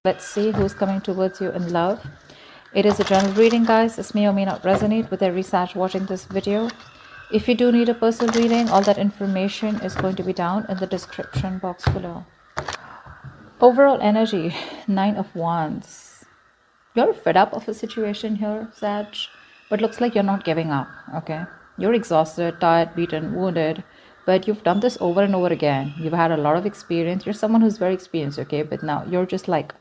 Let's see who's coming towards you in love. It is a general reading, guys. This may or may not resonate with every Sag watching this video. If you do need a personal reading, all that information is going to be down in the description box below. Overall energy, Nine of Wands. You're fed up of a situation here, Sag, but looks like you're not giving up, okay? You're exhausted, tired, beaten, wounded, but you've done this over and over again. You've had a lot of experience. You're someone who's very experienced, okay? But now you're just like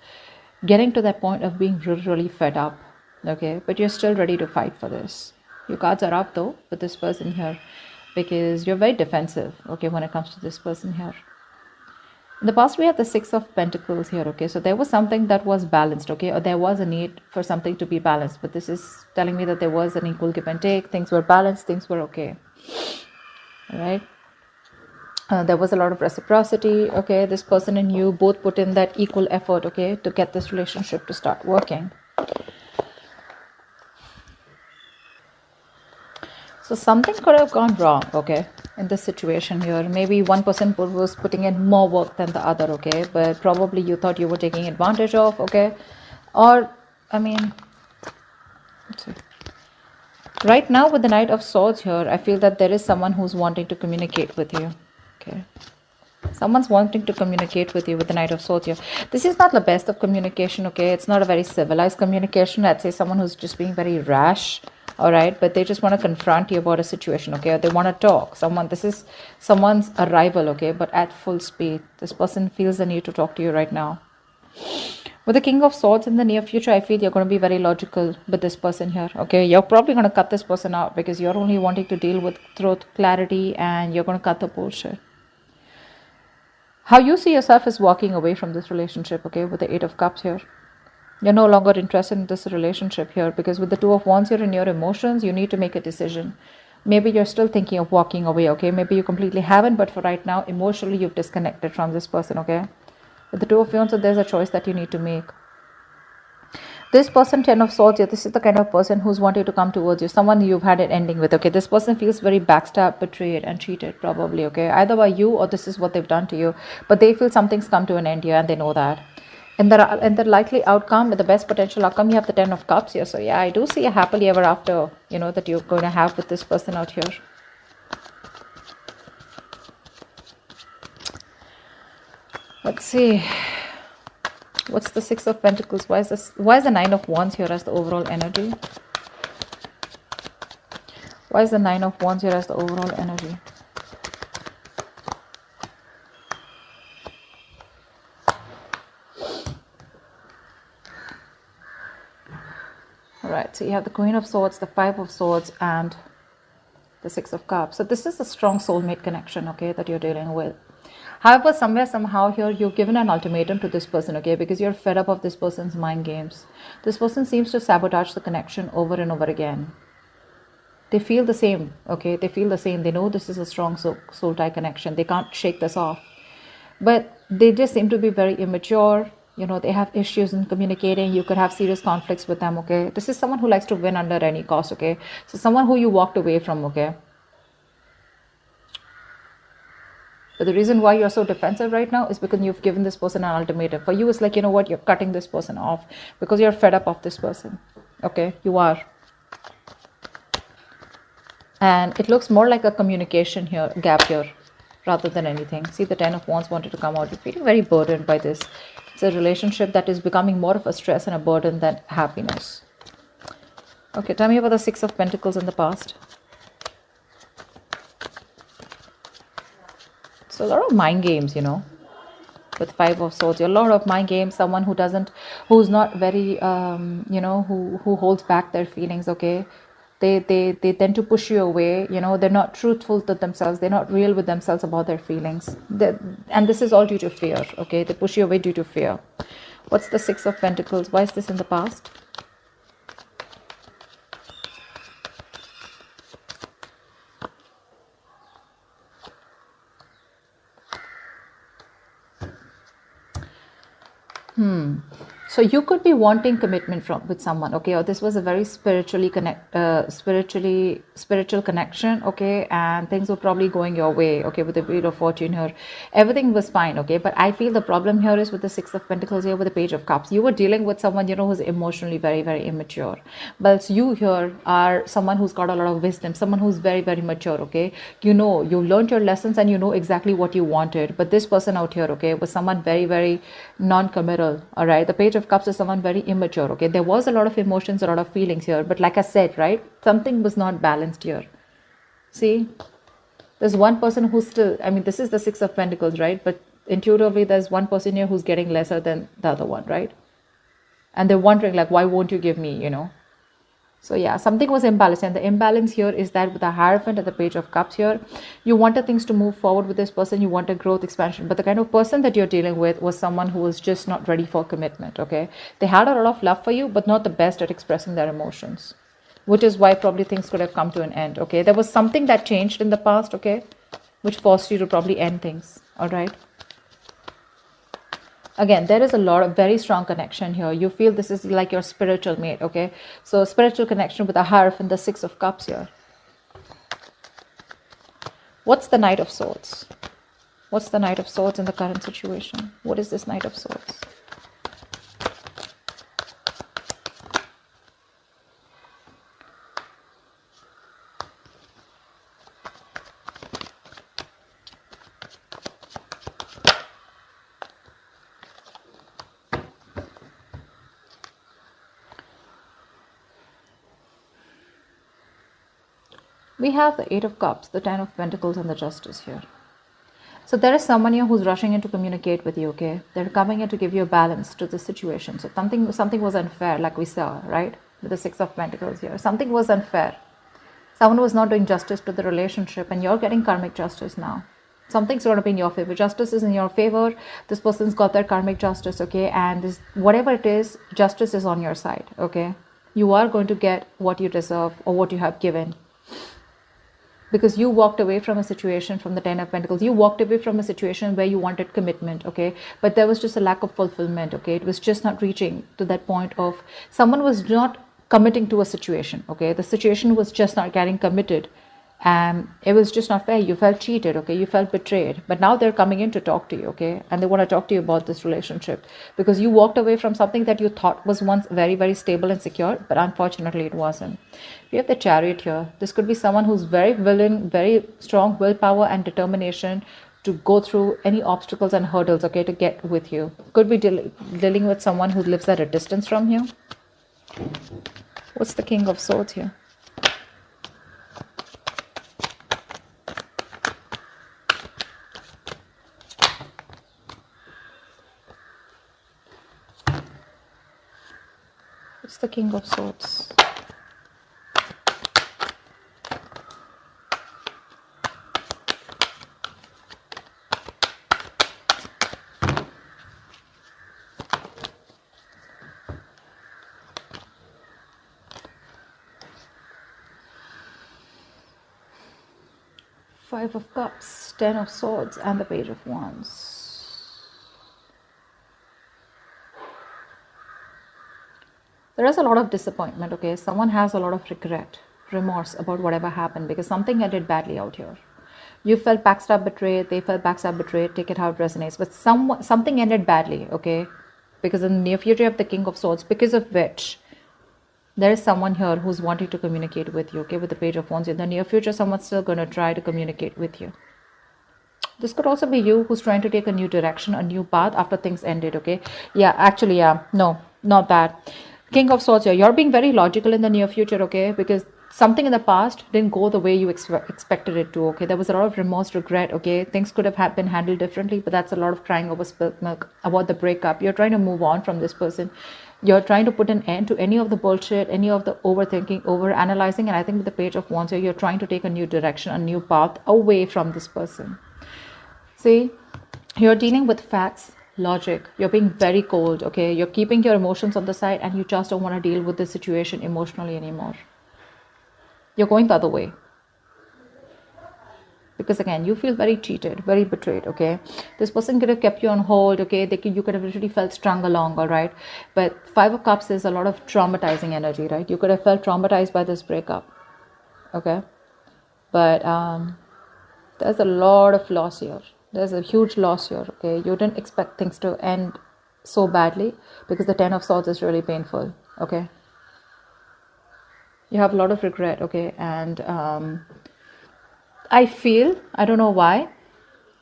getting to that point of being really, really fed up, okay? But you're still ready to fight for this. Your cards are up though with this person here because you're very defensive, okay, when it comes to this person here. In the past, we have the Six of Pentacles here, okay? So there was something that was balanced, okay? Or there was a need for something to be balanced. But this is telling me that there was an equal give and take. Things were balanced. Things were okay. All right? There was a lot of reciprocity, okay? This person and you both put in that equal effort, okay? To get this relationship to start working. So something could have gone wrong, okay, in this situation here. Maybe one person was putting in more work than the other, okay, but probably you thought you were taking advantage of, okay, or, I mean, let's see. Right now with the Knight of Swords here, I feel that there is someone who's wanting to communicate with you, okay. Someone's wanting to communicate with you with the Knight of Swords here. This is not the best of communication, okay. It's not a very civilized communication. I'd say someone who's just being very rash, all right, but they just want to confront you about a situation, okay, or they want to talk. This is someone's arrival, okay, but at full speed. This person feels the need to talk to you right now. With the King of Swords in the near future, I feel you're going to be very logical with this person here, okay. You're probably going to cut this person out because you're only wanting to deal with truth, clarity, and you're going to cut the bullshit. How you see yourself is walking away from this relationship, okay, with the Eight of Cups here. You're no longer interested in this relationship here because with the Two of Wands, you're in your emotions. You need to make a decision. Maybe you're still thinking of walking away, okay? Maybe you completely haven't, but for right now, emotionally, you've disconnected from this person, okay? With the Two of Wands, so there's a choice that you need to make. This person, Ten of Swords, this is the kind of person who's wanting to come towards you. Someone you've had an ending with, okay? This person feels very backstabbed, betrayed, and cheated, probably, okay? Either by you or this is what they've done to you. But they feel something's come to an end here and they know that. And the likely outcome, the best potential outcome, you have the Ten of Cups here. So yeah, I do see a happily ever after, you know, that you're going to have with this person out here. Let's see. What's the Six of Pentacles? Why is the Nine of Wands here as the overall energy? Why is the Nine of Wands here as the overall energy? Alright, so you have the Queen of Swords, the Five of Swords, and the Six of Cups. So this is a strong soulmate connection, okay, that you're dealing with. However, somewhere, somehow here, you've given an ultimatum to this person, okay, because you're fed up of this person's mind games. This person seems to sabotage the connection over and over again. They feel the same, okay, they feel the same. They know this is a strong soul tie connection. They can't shake this off. But they just seem to be very immature. You know, they have issues in communicating. You could have serious conflicts with them, okay? This is someone who likes to win under any cost, okay? So someone who you walked away from, okay? But the reason why you're so defensive right now is because you've given this person an ultimatum. For you, it's like, you know what? You're cutting this person off because you're fed up of this person, okay? You are. And it looks more like a communication here, gap here, rather than anything. See, the Ten of Wands wanted to come out. You're feeling very burdened by this. It's a relationship that is becoming more of a stress and a burden than happiness. Okay, tell me about the Six of Pentacles in the past. So a lot of mind games, you know, with Five of Swords. A lot of mind games. Someone who's not very, you know, who holds back their feelings, okay? They tend to push you away, you know, they're not truthful to themselves, they're not real with themselves about their feelings. And this is all due to fear, okay? They push you away due to fear. What's the Six of Pentacles? Why is this in the past? So you could be wanting commitment from with someone, okay, or this was a very spiritual connection, okay, and things were probably going your way, okay, with the Wheel of Fortune here. Everything was fine, okay, but I feel the problem here is with the Six of Pentacles here, with the Page of Cups. You were dealing with someone, you know, who's emotionally very, very immature. But you here are someone who's got a lot of wisdom, someone who's very, very mature, okay. You know, you learned your lessons and you know exactly what you wanted. But this person out here, okay, was someone very, very non-committal, all right. The Page of Cups is someone very immature, okay. There was a lot of emotions, a lot of feelings here, but like I said, right, something was not balanced here. See, there's one person who's still, I mean, this is the Six of Pentacles, right, but intuitively there's one person here who's getting lesser than the other one, right, and they're wondering like, why won't you give me, you know. So yeah, something was imbalanced, and the imbalance here is that with the Hierophant and the Page of Cups here, you wanted things to move forward with this person, you wanted growth, expansion, but the kind of person that you're dealing with was someone who was just not ready for commitment, okay. They had a lot of love for you, but not the best at expressing their emotions, which is why probably things could have come to an end, okay. There was something that changed in the past, okay, which forced you to probably end things, all right. Again, there is a lot of very strong connection here. You feel this is like your spiritual mate, okay. So spiritual connection with the Hierophant, the Six of Cups here. What's the Knight of Swords? What's the Knight of Swords in the current situation? What is this Knight of Swords? We have the Eight of Cups, the Ten of Pentacles, and the Justice here. So there is someone here who's rushing in to communicate with you, okay? They're coming in to give you a balance to the situation. So something was unfair, like we saw, right? With the Six of Pentacles here. Something was unfair. Someone was not doing justice to the relationship, and you're getting karmic justice now. Something's going to be in your favor. Justice is in your favor. This person's got their karmic justice, okay? And this, whatever it is, justice is on your side, okay? You are going to get what you deserve or what you have given. Because you walked away from a situation, from the Ten of Pentacles. You walked away from a situation where you wanted commitment, okay? But there was just a lack of fulfillment, okay? It was just not reaching to that point of, someone was not committing to a situation, okay? The situation was just not getting committed. And it was just not fair. You felt cheated, okay? You felt betrayed. But now they're coming in to talk to you, okay? And they want to talk to you about this relationship. Because you walked away from something that you thought was once very, very stable and secure. But unfortunately, it wasn't. We have the Chariot here. This could be someone who's very willing, very strong willpower and determination to go through any obstacles and hurdles, okay, to get with you. Could be dealing with someone who lives at a distance from you. What's the King of Swords here? What's the King of Swords? Five of Cups, Ten of Swords, and the Page of Wands. There is a lot of disappointment, okay? Someone has a lot of regret, remorse about whatever happened because something ended badly out here. You felt backstab, betrayed, they felt backstab, betrayed, take it how it resonates. But something ended badly, okay? Because in the near future you have the King of Swords, because of which there is someone here who's wanting to communicate with you, okay? With the Page of Wands. In the near future, someone's still going to try to communicate with you. This could also be you who's trying to take a new direction, a new path after things ended, okay? Yeah, actually, yeah. No, not that. King of Swords here. You're being very logical in the near future, okay? Because something in the past didn't go the way you expected it to, okay? There was a lot of remorse, regret, okay? Things could have been handled differently, but that's a lot of crying over spilt milk about the breakup. You're trying to move on from this person. You're trying to put an end to any of the bullshit, any of the overthinking, over-analyzing. And I think with the Page of Wands here, you're trying to take a new direction, a new path away from this person. See, you're dealing with facts, logic. You're being very cold, okay? You're keeping your emotions on the side and you just don't want to deal with the situation emotionally anymore. You're going the other way. Because again, you feel very cheated, very betrayed, okay? This person could have kept you on hold, okay? You could have literally felt strung along, all right? But Five of Cups is a lot of traumatizing energy, right? You could have felt traumatized by this breakup, okay? But there's a lot of loss here. There's a huge loss here, okay? You didn't expect things to end so badly because the Ten of Swords is really painful, okay? You have a lot of regret, okay? And I don't know why,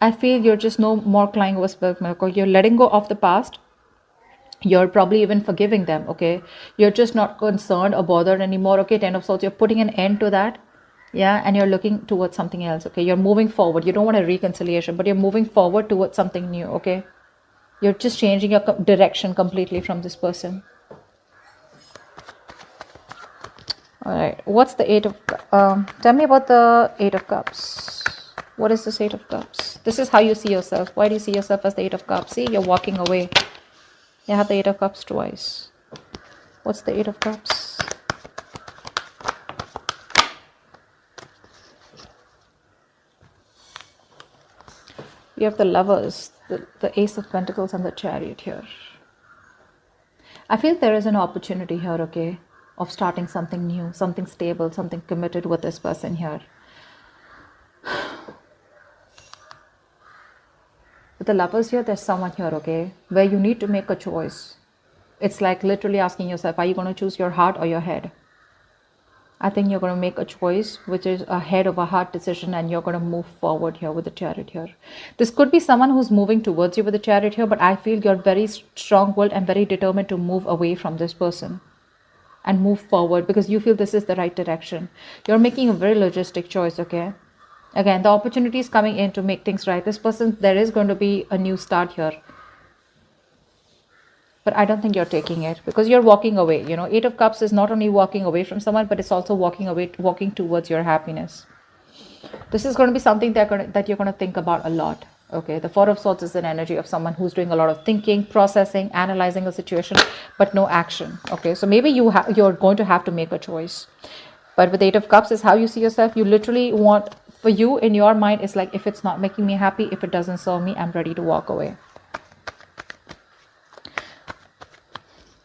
I feel you're just no more crying over spilled milk, or you're letting go of the past. You're probably even forgiving them, okay? You're just not concerned or bothered anymore, okay? Ten of Swords, you're putting an end to that, yeah? And you're looking towards something else, okay? You're moving forward. You don't want a reconciliation, but you're moving forward towards something new, okay? You're just changing your direction completely from this person. All right, what's the Eight of tell me about the Eight of Cups. What is this Eight of Cups? This is how you see yourself. Why do you see yourself as the Eight of Cups? See, you're walking away. You have the Eight of Cups twice. What's the Eight of Cups? You have the Lovers, the Ace of Pentacles, and the Chariot here. I feel there is an opportunity here, okay, of starting something new, something stable, something committed with this person here. With the Lovers here, there's someone here, okay, where you need to make a choice. It's like literally asking yourself, are you going to choose your heart or your head? I think you're going to make a choice which is a head of a heart decision, and you're going to move forward here with the Chariot here. This could be someone who's moving towards you with the Chariot here, but I feel you're very strong-willed and very determined to move away from this person and move forward because you feel this is the right direction. You're making a very logistic choice, okay? Again, the opportunity is coming in to make things right. This person, there is going to be a new start here. But I don't think you're taking it because you're walking away. You know, Eight of Cups is not only walking away from someone, but it's also walking away, walking towards your happiness. This is going to be something that you're going to think about a lot. Okay, the Four of Swords is an energy of someone who's doing a lot of thinking, processing, analyzing a situation, but no action. Okay, so maybe you're going to have to make a choice. But with Eight of Cups is how you see yourself. You literally want, for you in your mind, it's like, if it's not making me happy, if it doesn't serve me, I'm ready to walk away.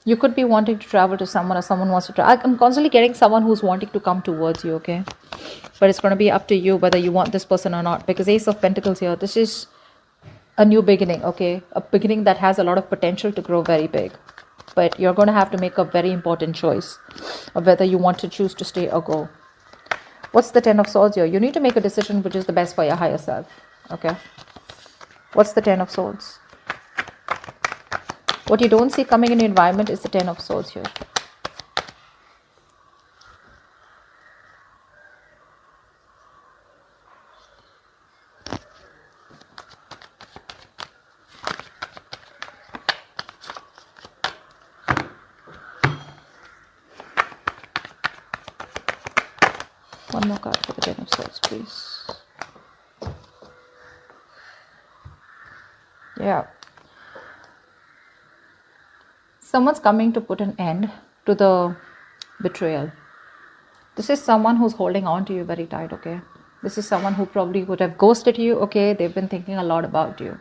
You could be wanting to travel to someone, or someone wants to travel. I'm constantly getting someone who's wanting to come towards you, okay? But it's going to be up to you whether you want this person or not. Because Ace of Pentacles here, this is a new beginning, okay? A beginning that has a lot of potential to grow very big. But you're going to have to make a very important choice of whether you want to choose to stay or go. What's the Ten of Swords here? You need to make a decision which is the best for your higher self, okay? What's the Ten of Swords? What you don't see coming in the environment is the Ten of Swords here. One more card for the Ten of Swords, please. Yeah. Someone's coming to put an end to the betrayal. This is someone who's holding on to you very tight, okay? This is someone who probably would have ghosted you, okay? They've been thinking a lot about you.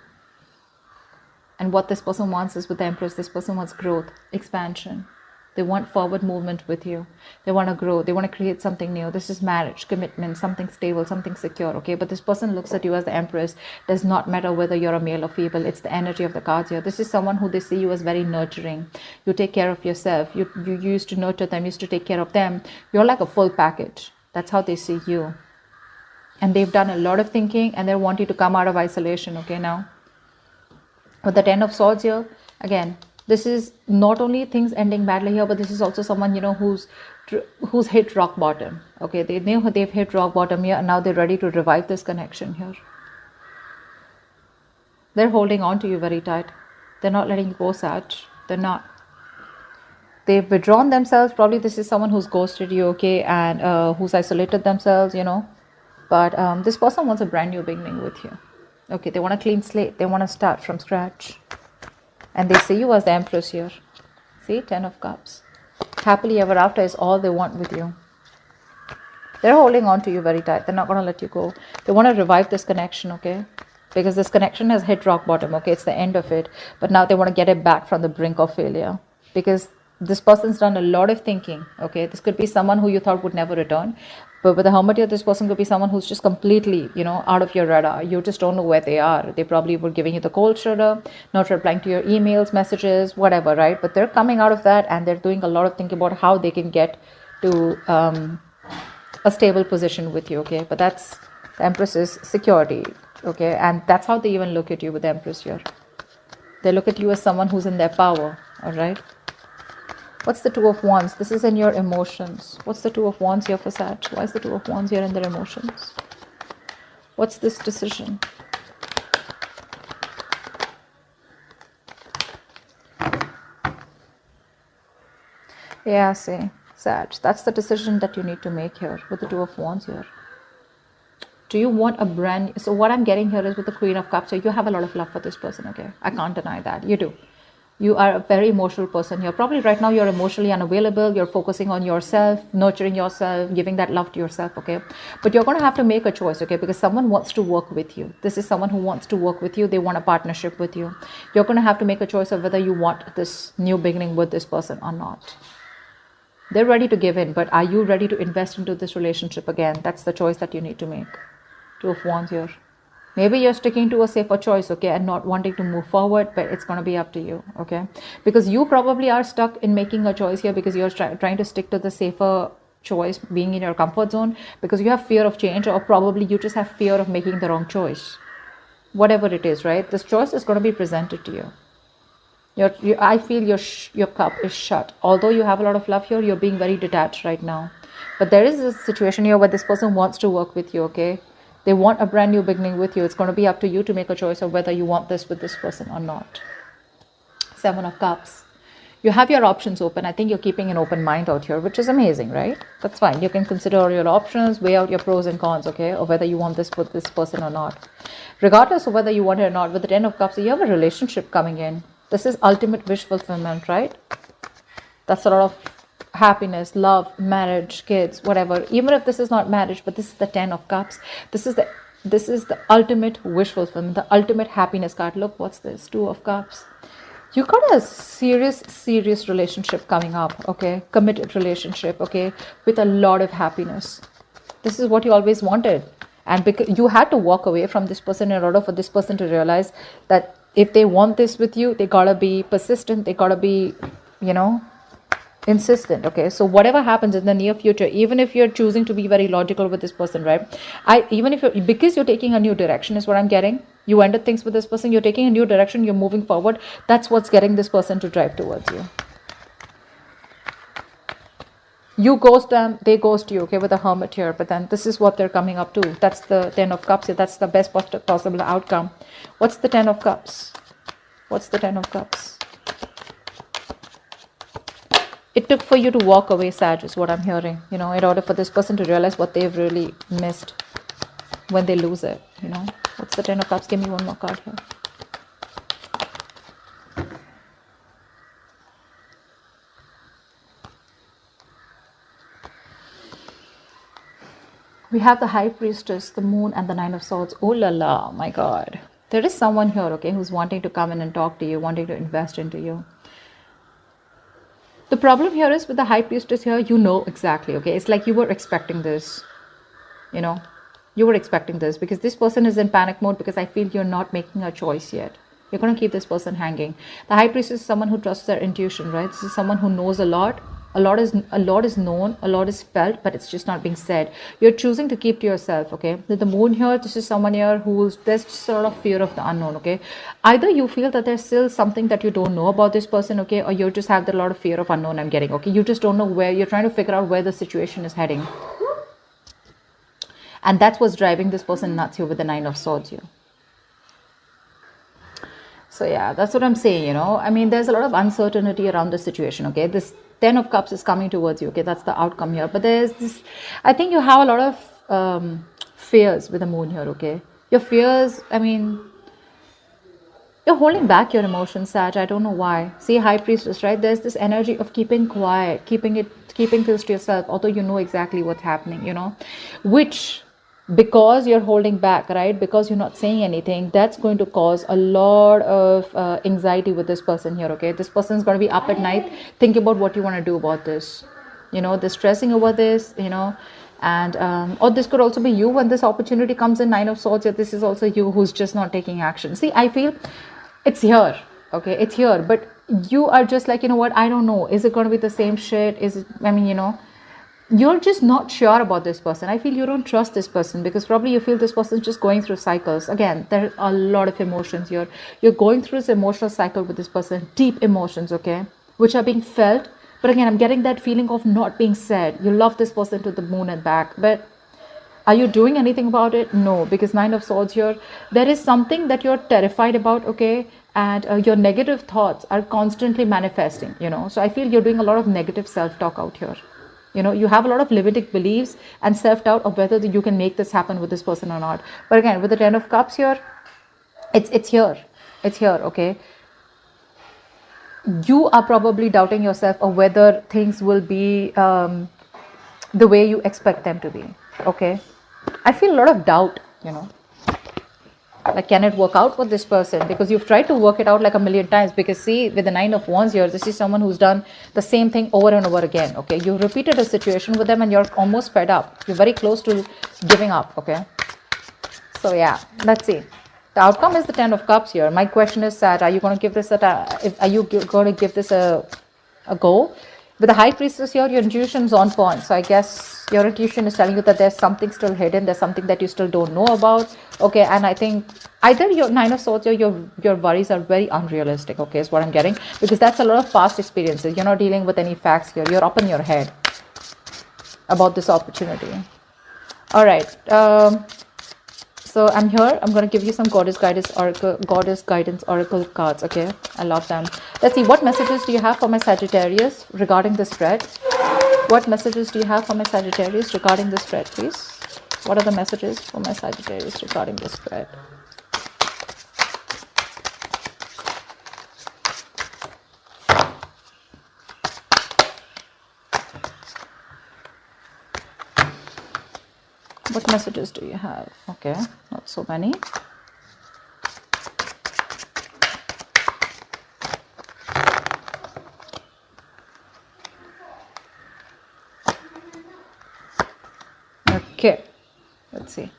And what this person wants is, with the Empress, this person wants growth, expansion. They want forward movement with you. They want to grow. They want to create something new. This is marriage, commitment, something stable, something secure, okay? But this person looks at you as the Empress. Does not matter whether you're a male or female. It's the energy of the cards here. This is someone who they see you as very nurturing. You take care of yourself. You used to nurture them, used to take care of them. You're like a full package. That's how they see you. And they've done a lot of thinking, and they want you to come out of isolation, okay, now? With the Ten of Swords here, again, this is not only things ending badly here, but this is also someone, you know, who's hit rock bottom. Okay, they know they've hit rock bottom here, and now they're ready to revive this connection here. They're holding on to you very tight. They're not letting you go, Sag. They're not. They've withdrawn themselves. Probably this is someone who's ghosted you, okay, and who's isolated themselves, you know. But this person wants a brand new beginning with you. Okay, they want a clean slate. They want to start from scratch. And they see you as the Empress here. See, Ten of Cups. Happily ever after is all they want with you. They're holding on to you very tight. They're not going to let you go. They want to revive this connection, okay? Because this connection has hit rock bottom, okay? It's the end of it. But now they want to get it back from the brink of failure. Because this person's done a lot of thinking, okay? This could be someone who you thought would never return. But with the Hermit here, this person could be someone who's just completely, out of your radar. You just don't know where they are. They probably were giving you the cold shoulder, not replying to your emails, messages, whatever, right? But they're coming out of that and they're doing a lot of thinking about how they can get to a stable position with you, okay? But that's, the Empress is security, okay? And that's how they even look at you with the Empress here. They look at you as someone who's in their power, all right? What's the Two of Wands? This is in your emotions. What's the Two of Wands here for Sag? Why is the Two of Wands here in their emotions? What's this decision? Yeah, see, Sag. That's the decision that you need to make here with the Two of Wands here. Do you want a brand... So what I'm getting here is with the Queen of Cups, so you have a lot of love for this person, okay? I can't deny that. You do. You are a very emotional person here. Probably right now you're emotionally unavailable. You're focusing on yourself, nurturing yourself, giving that love to yourself, okay? But you're going to have to make a choice, okay? Because someone wants to work with you. This is someone who wants to work with you. They want a partnership with you. You're going to have to make a choice of whether you want this new beginning with this person or not. They're ready to give in, but are you ready to invest into this relationship again? That's the choice that you need to make. Two of Wands here. Maybe you're sticking to a safer choice, okay, and not wanting to move forward, but it's going to be up to you, okay? Because you probably are stuck in making a choice here because you're trying to stick to the safer choice, being in your comfort zone, because you have fear of change, or probably you just have fear of making the wrong choice. Whatever it is, right? This choice is going to be presented to you. I feel your cup is shut. Although you have a lot of love here, you're being very detached right now. But there is a situation here where this person wants to work with you, okay? They want a brand new beginning with you. It's going to be up to you to make a choice of whether you want this with this person or not. Seven of Cups. You have your options open. I think you're keeping an open mind out here, which is amazing, right? That's fine. You can consider all your options, weigh out your pros and cons, okay? Or whether you want this with this person or not. Regardless of whether you want it or not, with the Ten of Cups, you have a relationship coming in. This is ultimate wish fulfillment, right? That's a lot of happiness, love, marriage, kids, whatever. Even if this is not marriage, but this is the Ten of Cups. This is the ultimate wish fulfillment, the ultimate happiness card. Look, what's this? Two of Cups. You got a serious relationship coming up, okay? Committed relationship, okay? With a lot of happiness. This is what you always wanted. And because you had to walk away from this person in order for this person to realize that if they want this with you, they gotta be persistent. They gotta be, insistent, okay? So whatever happens in the near future, even if you're choosing to be very logical with this person, right? Because you're taking a new direction is what I'm getting. You ended things with this person, you're taking a new direction, you're moving forward. That's what's getting this person to drive towards you. You ghost them, they ghost you, okay, with a Hermit here. But then this is what they're coming up to. That's the Ten of Cups here. That's the best possible outcome. What's the Ten of Cups? What's the Ten of Cups? It took for you to walk away, Sag, is what I'm hearing, in order for this person to realize what they've really missed when they lose it, What's the Ten of Cups? Give me one more card here. We have the High Priestess, the Moon, and the Nine of Swords. Oh la la, my God. There is someone here, okay, who's wanting to come in and talk to you, wanting to invest into you. The problem here is with the High Priestess here, exactly, okay? It's like you were expecting this, You were expecting this because this person is in panic mode because I feel you're not making a choice yet. You're going to keep this person hanging. The High Priestess is someone who trusts their intuition, right? This is someone who knows a lot. A lot is known, a lot is felt, but it's just not being said. You're choosing to keep to yourself, okay? With the Moon here, this is someone here there's just a lot of fear of the unknown, okay? Either you feel that there's still something that you don't know about this person, okay? Or you just have a lot of fear of unknown, I'm getting, okay? You just don't know where, you're trying to figure out where the situation is heading. And that's what's driving this person nuts here with the Nine of Swords here. So yeah, that's what I'm saying, I mean, there's a lot of uncertainty around the situation, okay? This Ten of Cups is coming towards you, okay? That's the outcome here. But there's this, I think you have a lot of fears with the Moon here, okay? Your fears, I mean, You're holding back your emotions, Sag. I don't know why. See, High Priestess, right? There's this energy of keeping quiet, keeping things to yourself, although you know exactly what's happening, which, because you're holding back, right? Because you're not saying anything, that's going to cause a lot of anxiety with this person here, okay? This person's going to be up at night thinking about what you want to do about this. They're stressing over this, and or this could also be you when this opportunity comes in. Nine of Swords, yeah, this is also you who's just not taking action. See, I feel it's here, okay? It's here, but you are just like, what, I don't know, is it going to be the same shit? Is it, I mean, you're just not sure about this person. I feel you don't trust this person because probably you feel this person is just going through cycles. Again, there are a lot of emotions here. You're going through this emotional cycle with this person, deep emotions, okay, which are being felt. But again, I'm getting that feeling of not being said. You love this person to the moon and back, but are you doing anything about it? No, because Nine of Swords here, there is something that you're terrified about, okay? And your negative thoughts are constantly manifesting, So I feel you're doing a lot of negative self-talk out here. You have a lot of limiting beliefs and self-doubt of whether you can make this happen with this person or not. But again, with the Ten of Cups here, it's here. It's here, okay? You are probably doubting yourself of whether things will be the way you expect them to be, okay? I feel a lot of doubt, like, can it work out with this person? Because you've tried to work it out like a million times. Because see, with the Nine of Wands here, this is someone who's done the same thing over and over again, okay? You repeated a situation with them and you're almost fed up. You're very close to giving up, okay? So yeah, let's see. The outcome is the Ten of Cups here. My question is, Sag, are you going to give this a go? With the High Priestess here, your intuition is on point. So I guess your intuition is telling you that there's something still hidden. There's something that you still don't know about. Okay, and I think either your Nine of Swords or your worries are very unrealistic, okay, is what I'm getting. Because that's a lot of past experiences. You're not dealing with any facts here. You're up in your head about this opportunity. All right. So I'm here. I'm going to give you some Goddess Guidance Oracle cards, okay? I love them. Let's see, what messages do you have for my Sagittarius regarding the spread? What messages do you have for my Sagittarius regarding the spread, please? What are the messages for my Sagittarius regarding the spread? What messages do you have? Okay, not so many. Okay, let's see.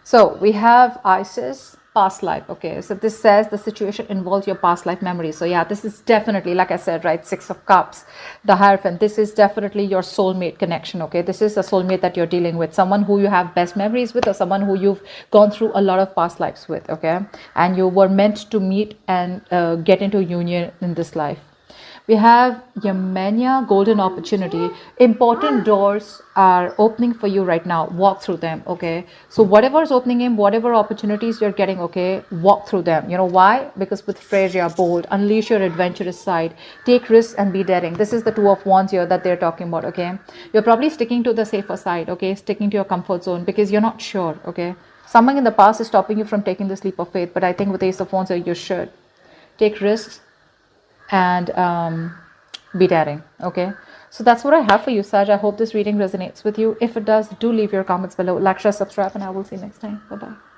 So we have Isis, past life. Okay, so this says the situation involves your past life memory. So yeah, this is definitely, like I said, right, Six of Cups, the Hierophant. This is definitely your soulmate connection. Okay, this is a soulmate that you're dealing with, someone who you have best memories with, or someone who you've gone through a lot of past lives with. Okay, and you were meant to meet and get into union in this life. We have Yemenia, golden opportunity. Important doors are opening for you right now. Walk through them, okay? So whatever is opening in, whatever opportunities you're getting, okay, walk through them. You know why? Because with Freya, bold, unleash your adventurous side, take risks and be daring. This is the Two of Wands here that they're talking about, okay? You're probably sticking to the safer side, okay? Sticking to your comfort zone because you're not sure, okay? Someone in the past is stopping you from taking this leap of faith, but I think with Ace of Wands here, you should take risks and be daring, okay? So that's what I have for you, Sag. I hope this reading resonates with you. If it does, do leave your comments below. Like, share, subscribe, and I will see you next time. Bye-bye.